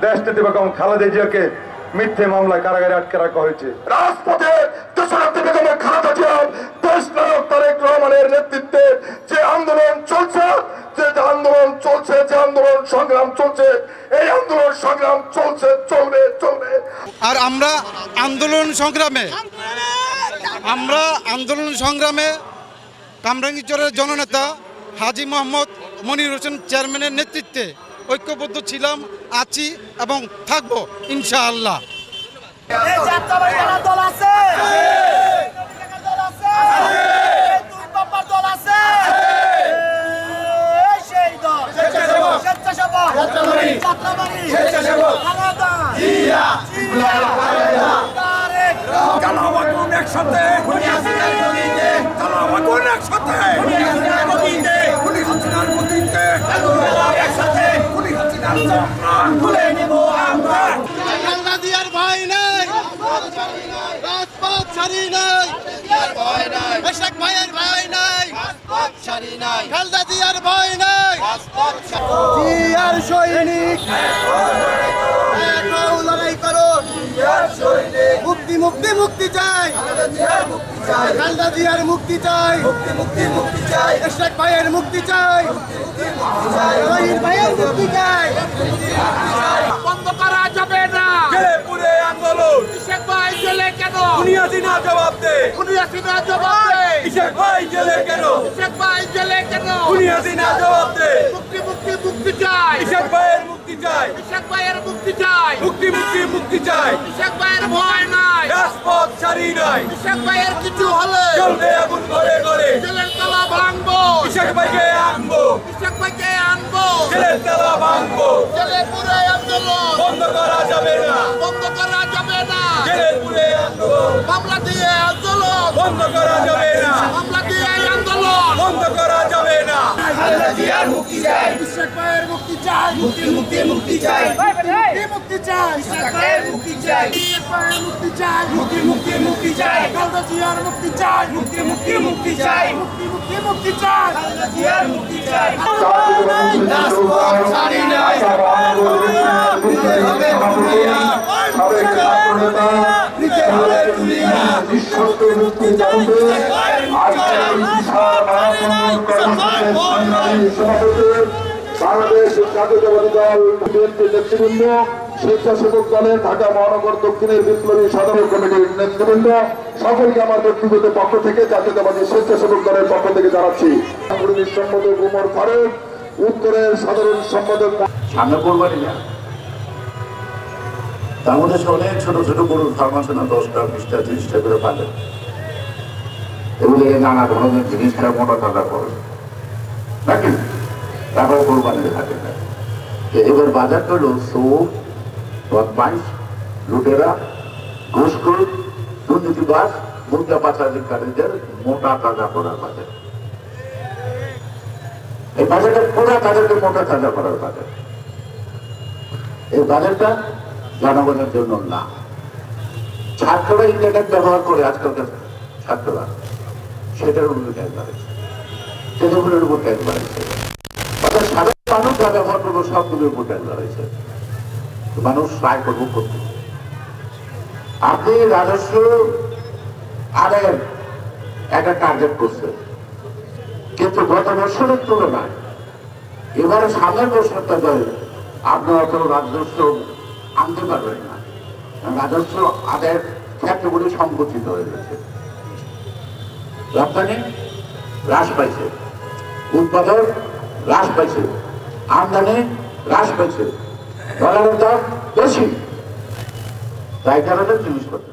দেশনেত্রী বেগম খালেদা জিয়াকে মিথ্যে মামলায় কারাগারে আটকে রাখা হয়েছে। রাজপথে দেশনেত্রী বেগম খালেদা জিয়া দেশ নায়ক তারেক রহমানের নেতৃত্বে যে আন্দোলন চলছে, যে আন্দোলন চলছে, যে আন্দোলন সংগ্রাম চলছে, এই আন্দোলন সংগ্রাম চলছে, চলবে চলবে। আর আমরা আন্দোলন সংগ্রামে কামরাঙ্গীরচরের জননেতা হাজী মোহাম্মদ মনির হোসেন চেয়ারম্যানের নেতৃত্বে ঐক্যবদ্ধ ছিলাম, আছি এবং থাকবো ইনশাআল্লাহ। ভাই নাই, রাজপথ ছাড়ি নাই, এশাক ভাইয়ের ভাই নাই, খালেদা জিয়ার ভয় নাই, জিয়ার সৈনিক লড়াই করো, মুক্তি মুক্তি মুক্তি চাই, খালেদা জিয়ার মুক্তি চাই, এশাক ভাইয়ের মুক্তি চাই, শহীদ ভাইয়ের মুক্তি চাই। বন্ধ করা যাবে না পুরে আন্দোলন শেখ ভাই জেলে কেন? হাসিনা জবাব দে, হাসিনা জবাব দে। শেখ ভাই জেলে কেন? শেখ ভাই জেলে কেন? হাসিনা জবাব দে। মুক্তি মুক্তি মুক্তি চাই, শেখ ভাইয়ের মুক্তি চাই, শেখ ভাইয়ের মুক্তি চাই, মুক্তি মুক্তি মুক্তি চাই। শেখ ভাইয়ের ভয় নাই, রাজপথ ছাড়ি নাই, শেখ ভাইয়ের কিছু হলে চলবে আগুন ঘরে ঘরে, জেলের তালা ভাঙবো, শেখ ভাইকে আনবো, শেখ ভাইকে আনবো, জেলের তালা ভাঙবো। জেলে পুরে আন্দোলন বন্ধ করা যাবে না, বন্ধ করা যাবে না, জেলের পুরে আন্দোলন মামলা দিয়ে আন্দোলন বন্ধ করা যাবে না, মামলা দিয়ে আন্দোলন বন্ধ করা যাবে না। খালেদা জিয়ার মুক্তি চাই, শেখ ভাইয়ের মুক্তি চাই, মুক্তি মুক্তি মুক্তি চাই, মুক্তি চাই, শেখ ভাইয়ের মুক্তি চাই, শেখ ভাইয়ের মুক্তি চাই, মুক্তি মুক্তি মুক্তি চাই, খালেদা জিয়ার মুক্তি চাই, মুক্তি মুক্তি মুক্তি চাই, মুক্তি মুক্তি মুক্তি চাই, খালেদা জিয়ার মুক্তি চাই। বাংলাদেশ জাতীয়তাবাদী দল বিএনপি নেতৃবৃন্দ, স্বেচ্ছাসেবক দলের ঢাকা মহানগর দক্ষিণের বিপ্লবী সাধারণ কমিটির নেতৃবৃন্দ, সকলকে আমার ব্যক্তিগত পক্ষ থেকে জাতীয়তাবাদী স্বেচ্ছাসেবক দলের পক্ষ থেকে জানাচ্ছি। সম্পাদক উমর ফারুক, উত্তরের সাধারণ সম্পাদক। সামনে কোরবানি না, তার মধ্যে অনেক ছোট ছোট গরুর ফার্ম আছে না, 10টা 20টা 30টা করে পালে, এগুলো নানা ধরনের জিনিস খেয়ে মোটা তাজা করে নাকি, তারপরে কোরবানির হাতে নেয়। এবার বাজারটা হলো চোর, বদমাইশ, লুটেরা, ঘুষখোর, দুর্নীতিবাজ, মুদ্রা পাচারকারীদের মোটা তাজা করার বাজার। এই বাজারটা পুরা তাদেরকে মোটা তাজা করার বাজার। এই বাজারটা জনগণের জন্য না। ছাত্ররা ইন্টারনেট ব্যবহার করে আজকালকার ছাত্ররা, সেটার উপর ট্যাক্স বাড়াচ্ছে, টেলিফোনের উপর ট্যাক্স বাড়াচ্ছে, অর্থাৎ সাধারণ মানুষ যা ব্যবহার করবো সবগুলোর উপর ট্যাক্স বাড়াচ্ছে। মানুষ আয় করবো করতে, আপনি রাজস্ব আদায়ের একটা টার্গেট করছেন, কিন্তু গত বছরের তুলনায় এবারে সামনের বছরটা দেয় আপনারা তো রাজস্ব আনতে পারবেন না, রাজস্ব আদায়ের ক্ষেত্রগুলি সংকুচিত হয়ে গেছে। রপ্তানি হ্রাস পাইছে, উৎপাদন হ্রাস পাইছে, আমদানি হ্রাস পাইছে, ডলারের দাম বেশি, তাই কারণে জিনিসপত্র